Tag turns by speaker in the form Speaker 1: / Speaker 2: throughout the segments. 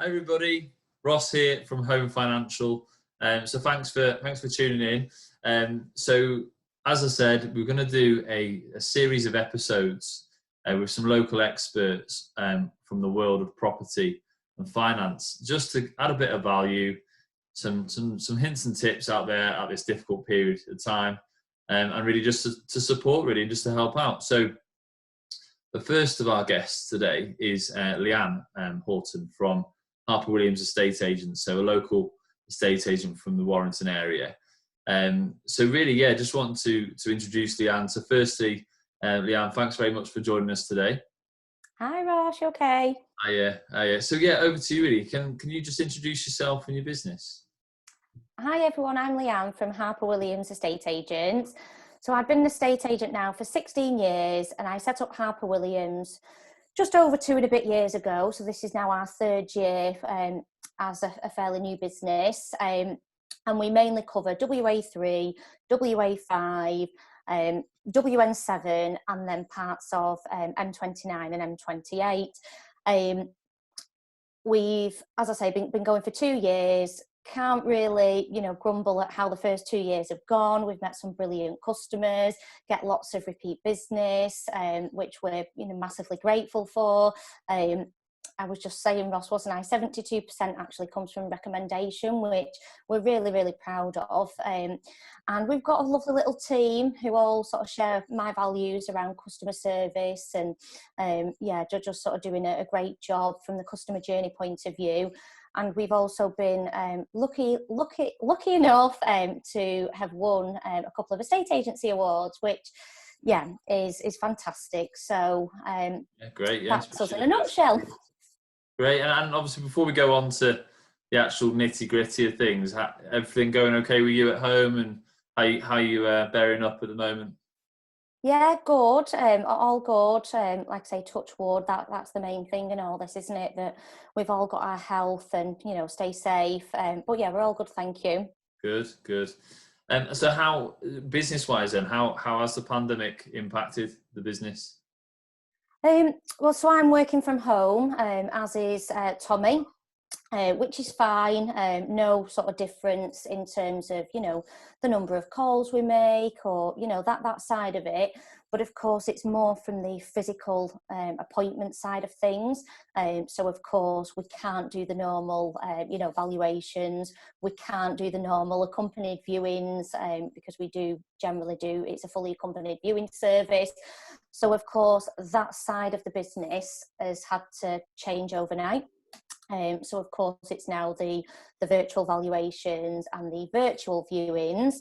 Speaker 1: Hi everybody, Ross here from Home Financial. So thanks for tuning in. So as I said, we're going to do a series of episodes with some local experts from the world of property and finance, just to add a bit of value, some hints and tips out there at this difficult period of time, and really just to support, really, just to help out. So the first of our guests today is Leanne Houghton from Harper Estate Agents, so a local estate agent from the Warrington area. So really, just want to introduce Leanne. So firstly, Leanne, thanks very much for joining us today.
Speaker 2: Hi Ross, you okay?
Speaker 1: Hiya. So over to you really. Can you just introduce yourself and your business?
Speaker 2: Hi everyone, I'm Leanne from Harper Estate Agents. So I've been an estate agent now for 16 years and I set up Harper Williams just over 2 and a bit years ago. So this is now our 3rd year as a fairly new business. And we mainly cover WA3, WA5, WN7 and then parts of M29 and M28. We've, as I say, been going for 2 years. Can't really, grumble at how the first 2 years have gone. We've met some brilliant customers, get lots of repeat business, which we're, massively grateful for. I was just saying, Ross, wasn't I? 72% actually comes from recommendation, which we're really, really proud of. And we've got a lovely little team who all sort of share my values around customer service and, just sort of doing a great job from the customer journey point of view. And we've also been lucky enough to have won a couple of estate agency awards, which is fantastic. So
Speaker 1: great.
Speaker 2: That's us in a nutshell.
Speaker 1: Great. And obviously, before we go on to the actual nitty gritty of things, everything going okay with you at home, and how you bearing up at the moment?
Speaker 2: Yeah, good. All good. Like I say, touch wood. That's the main thing in all this, isn't it? That we've all got our health and stay safe. But yeah, we're all good. Thank you.
Speaker 1: Good. So, how business-wise, then, how has the pandemic impacted the business?
Speaker 2: Well, so I'm working from home, as is Tommy. Which is fine, no sort of difference in terms of, the number of calls we make or, that side of it. But of course, it's more from the physical appointment side of things. So of course, we can't do the normal, valuations. We can't do the normal accompanied viewings because we generally do, it's a fully accompanied viewing service. So of course, that side of the business has had to change overnight. So of course it's now the virtual valuations and the virtual viewings,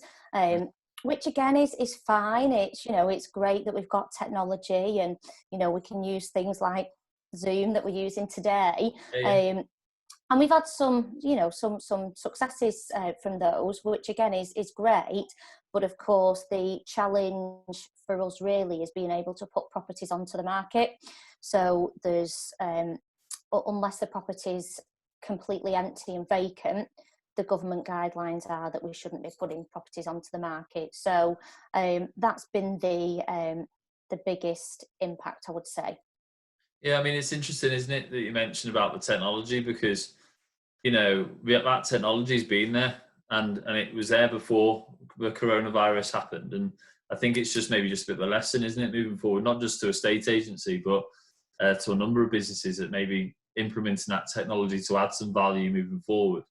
Speaker 2: which again is fine. It's it's great that we've got technology and we can use things like Zoom that we're using today. And we've had some some successes from those, which again is great. But of course the challenge for us really is being able to put properties onto the market. So there's unless the property's completely empty and vacant, the government guidelines are that we shouldn't be putting properties onto the market. So that's been the biggest impact, I would say.
Speaker 1: Yeah, I mean, it's interesting, isn't it, that you mentioned about the technology, because that technology's been there and it was there before the coronavirus happened, and I think it's just maybe just a bit of a lesson, isn't it, moving forward, not just to a estate agency but to a number of businesses, that maybe implementing that technology to add some value moving forward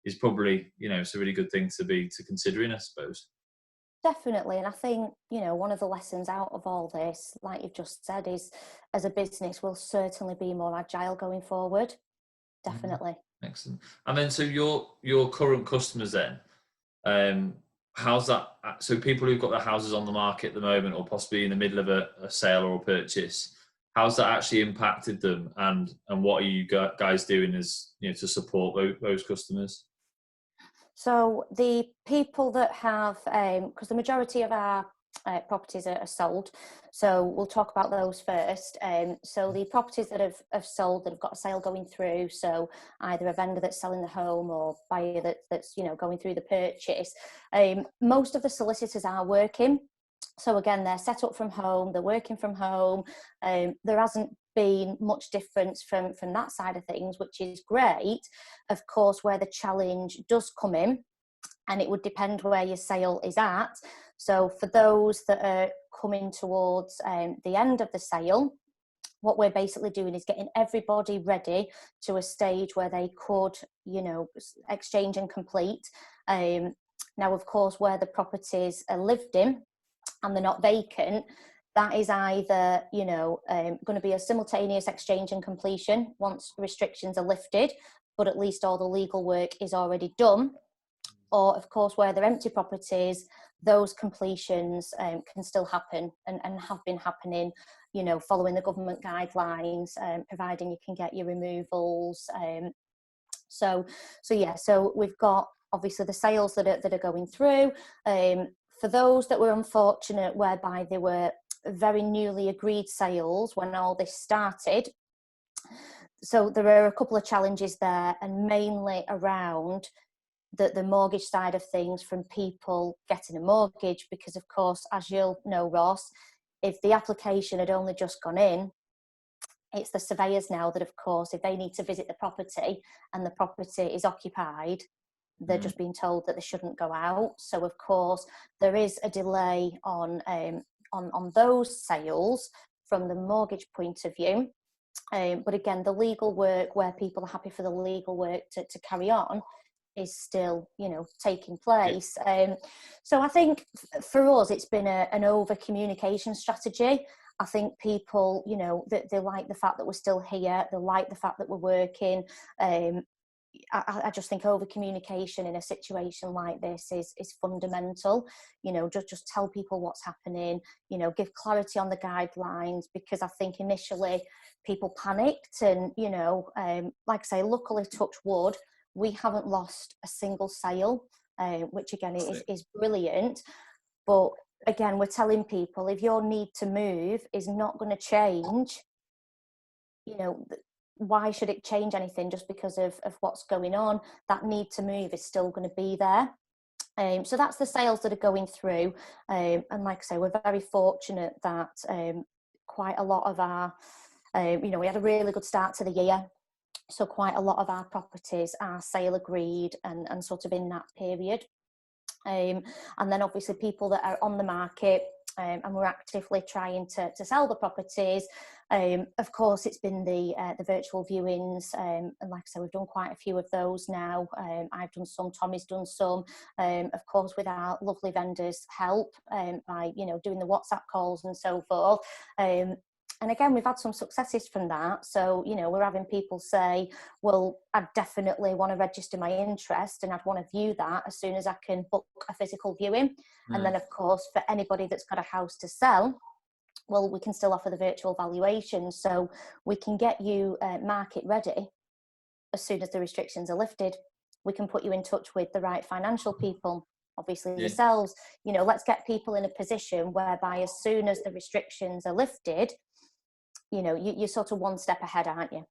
Speaker 1: is probably, it's a really good thing to considering, I suppose.
Speaker 2: Definitely. And I think, one of the lessons out of all this, like you've just said, is as a business, we'll certainly be more agile going forward. Definitely.
Speaker 1: Excellent. And then, so your current customers then, how's that? So people who've got their houses on the market at the moment, or possibly in the middle of a sale or a purchase, how's that actually impacted them, and what are you guys doing as to support those customers?
Speaker 2: So the people that have, because the majority of our properties are sold, so we'll talk about those first. So the properties that have sold, that have got a sale going through, so either a vendor that's selling the home or buyer that's going through the purchase, most of the solicitors are working. So again, they're set up from home, they're working from home. There hasn't been much difference from that side of things, which is great. Of course, where the challenge does come in, and it would depend where your sale is at. So for those that are coming towards the end of the sale, what we're basically doing is getting everybody ready to a stage where they could, you know, exchange and complete. Now, of course, where the properties are lived in and they're not vacant, that is either, you know, going to be a simultaneous exchange and completion once restrictions are lifted, but at least all the legal work is already done. Or, of course, where they're empty properties, those completions can still happen and have been happening, you know, following the government guidelines, providing you can get your removals. So we've got obviously the sales that are going through. For those that were unfortunate, whereby they were very newly agreed sales when all this started, so there are a couple of challenges there, and mainly around the mortgage side of things from people getting a mortgage, because of course, as you'll know, Ross, if the application had only just gone in, it's the surveyors now that, of course, if they need to visit the property and the property is occupied, they're just being told that they shouldn't go out. So of course there is a delay on those sales from the mortgage point of view. But again, the legal work, where people are happy for the legal work to carry on, is still, you know, taking place. So I think for us, it's been an over communication strategy. I think people, you know, they like the fact that we're still here. They like the fact that we're working. I just think over communication in a situation like this is fundamental. You know, just tell people what's happening, you know, give clarity on the guidelines, because I think initially people panicked, and, you know, like I say, luckily, touch wood, we haven't lost a single sale, which again is brilliant. But again, we're telling people, if your need to move is not going to change, you know, why should it change anything just because of what's going on? That need to move is still going to be there. So that's the sales that are going through. And like I say, we're very fortunate that quite a lot of our, you know, we had a really good start to the year. So quite a lot of our properties are sale agreed and sort of in that period. And then obviously people that are on the market, and we're actively trying to sell the properties. Of course, it's been the virtual viewings, and like I said, we've done quite a few of those now. I've done some, Tommy's done some, of course, with our lovely vendors' help, by, you know, doing the WhatsApp calls and so forth. And again, we've had some successes from that. So, you know, we're having people say, well, I definitely want to register my interest and I'd want to view that as soon as I can book a physical viewing. And then, of course, for anybody that's got a house to sell, well, we can still offer the virtual valuation. So we can get you market ready as soon as the restrictions are lifted. We can put you in touch with the right financial people, obviously yourselves. You know, let's get people in a position whereby as soon as the restrictions are lifted, you know, you're sort of one step ahead, aren't you?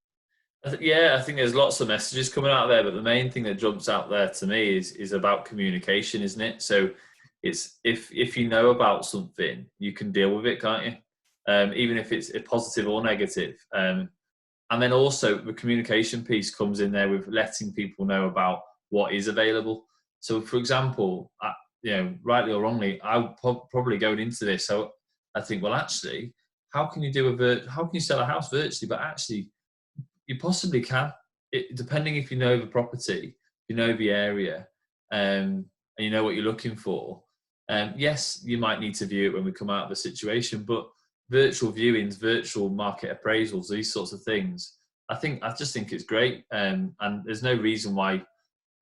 Speaker 1: Yeah, I think there's lots of messages coming out there, but the main thing that jumps out there to me is about communication, isn't it? So it's if you know about something, you can deal with it, can't you? Even if it's a positive or negative. And then also the communication piece comes in there with letting people know about what is available. So, for example, you know, rightly or wrongly, I probably going into this, so I think, well, actually, how can you sell a house virtually? But actually, you possibly can, depending if you know the property, you know the area, and you know what you're looking for. Yes, you might need to view it when we come out of the situation, but virtual viewings, virtual market appraisals, these sorts of things, I just think it's great, and there's no reason why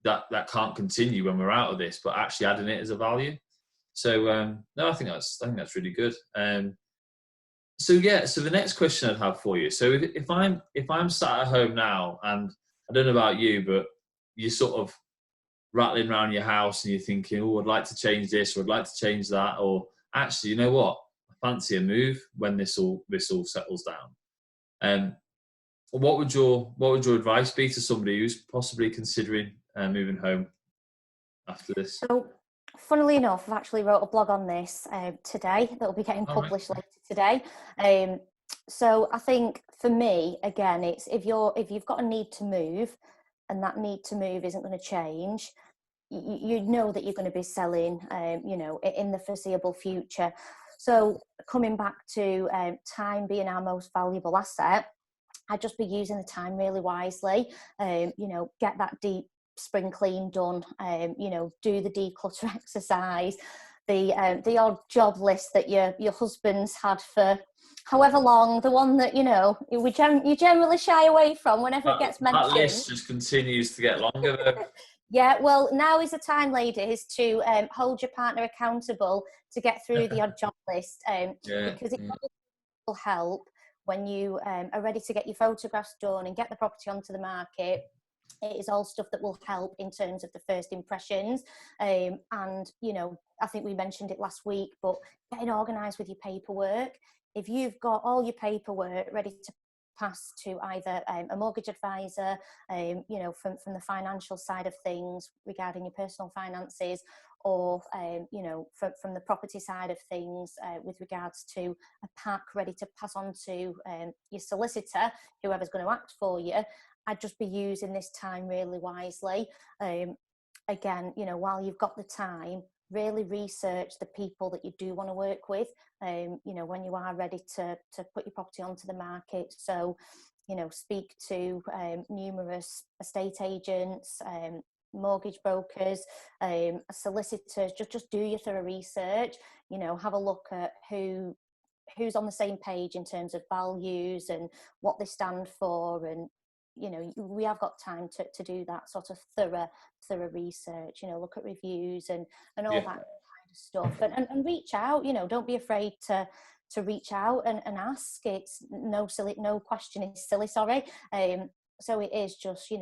Speaker 1: that can't continue when we're out of this, but actually adding it as a value. So no, I think that's really good. So the next question I'd have for you. So if I'm sat at home now, and I don't know about you, but you're sort of rattling around your house and you're thinking, oh, I'd like to change this, or I'd like to change that, or actually, you know what, I fancy a move when this all settles down. What would your advice be to somebody who's possibly considering moving home after this?
Speaker 2: So, funnily enough, I've actually wrote a blog on this today that will be getting published later today. So I think for me, again, it's if you've got a need to move, and that need to move isn't going to change, you know that you're going to be selling, in the foreseeable future. So coming back to time being our most valuable asset, I'd just be using the time really wisely. Get that deep spring clean done. Do the declutter exercise, the odd job list that your husband's had for however long, the one that you generally shy away from whenever it gets mentioned.
Speaker 1: That list just continues to get longer though.
Speaker 2: Yeah, well, now is the time, ladies, to hold your partner accountable to get through the odd job list, because it will help when you are ready to get your photographs done and get the property onto the market. It is all stuff that will help in terms of the first impressions. And, I think we mentioned it last week, but getting organised with your paperwork. If you've got all your paperwork ready to pass to either a mortgage advisor, from the financial side of things regarding your personal finances, or from the property side of things with regards to a pack ready to pass on to your solicitor, whoever's going to act for you, I'd just be using this time really wisely. Again, while you've got the time, really research the people that you do want to work with, when you are ready to put your property onto the market. So, speak to numerous estate agents, mortgage brokers, solicitors. Just do your thorough research. Have a look at who's on the same page in terms of values and what they stand for, and we have got time to do that sort of thorough research. Look at reviews and all that kind of stuff, and reach out. Don't be afraid to reach out and ask. It's no question is silly, sorry. So it is just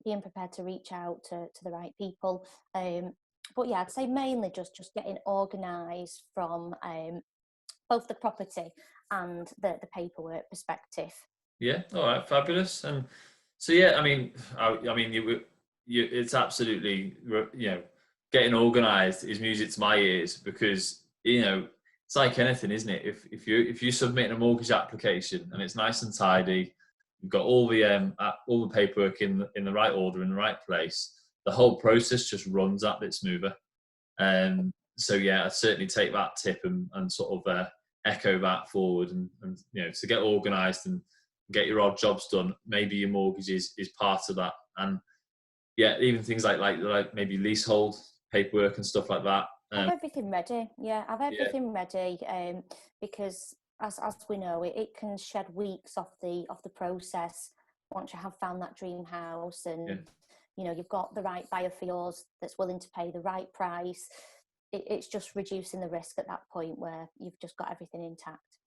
Speaker 2: being prepared to reach out to the right people. But yeah, I'd say mainly just getting organised from both the property and the paperwork perspective.
Speaker 1: Yeah, all right, fabulous. And so yeah, I mean, it's absolutely, getting organised is music to my ears, because it's like anything, isn't it? If you submit a mortgage application and it's nice and tidy, you've got all the paperwork in the right order, in the right place, the whole process just runs that bit smoother. So yeah, I'd certainly take that tip and sort of echo that forward, and to get organised and get your odd jobs done. Maybe your mortgage is part of that, and yeah, even things like maybe leasehold paperwork and stuff like that.
Speaker 2: Have everything ready. Yeah, have everything ready, because as we know, it can shed weeks off the process once you have found that dream house, and you've got the right buyer for yours that's willing to pay the right price. It's just reducing the risk at that point where you've just got everything intact.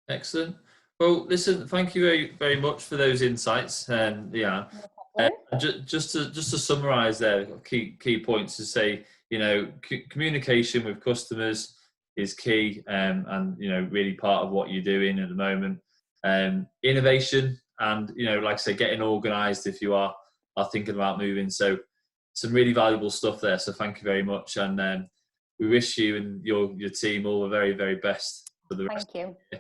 Speaker 1: Excellent. Well, listen, thank you very, very much for those insights. Yeah.
Speaker 2: No
Speaker 1: Just to summarise there, key points to say, communication with customers is key, and really part of what you're doing at the moment. Innovation and like I say, getting organised if you are thinking about moving. So some really valuable stuff there. So thank you very much, and we wish you and your team all the very, very best for the rest.
Speaker 2: Thank you.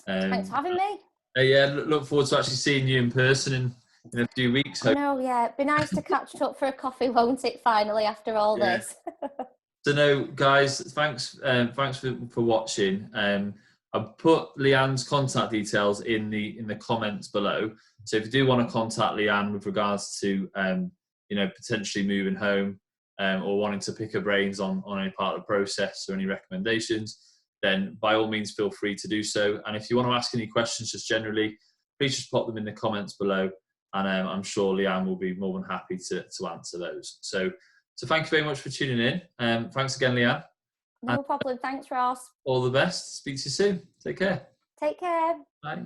Speaker 2: Thanks for having me.
Speaker 1: Yeah, look forward to actually seeing you in person in a few weeks.
Speaker 2: I know, yeah. It'd be nice to catch up for a coffee, won't it, finally, after all this?
Speaker 1: So no, guys, thanks for watching. I've put Leanne's contact details in the comments below. So if you do want to contact Leanne with regards to potentially moving home, or wanting to pick her brains on any part of the process or any recommendations, then by all means feel free to do so. And if you want to ask any questions just generally, please just pop them in the comments below, and I'm sure Leanne will be more than happy to answer those. So thank you very much for tuning in. Thanks again, Leanne.
Speaker 2: No problem. Thanks, Ross.
Speaker 1: All the best. Speak to you soon. Take care.
Speaker 2: Take care.
Speaker 1: Bye.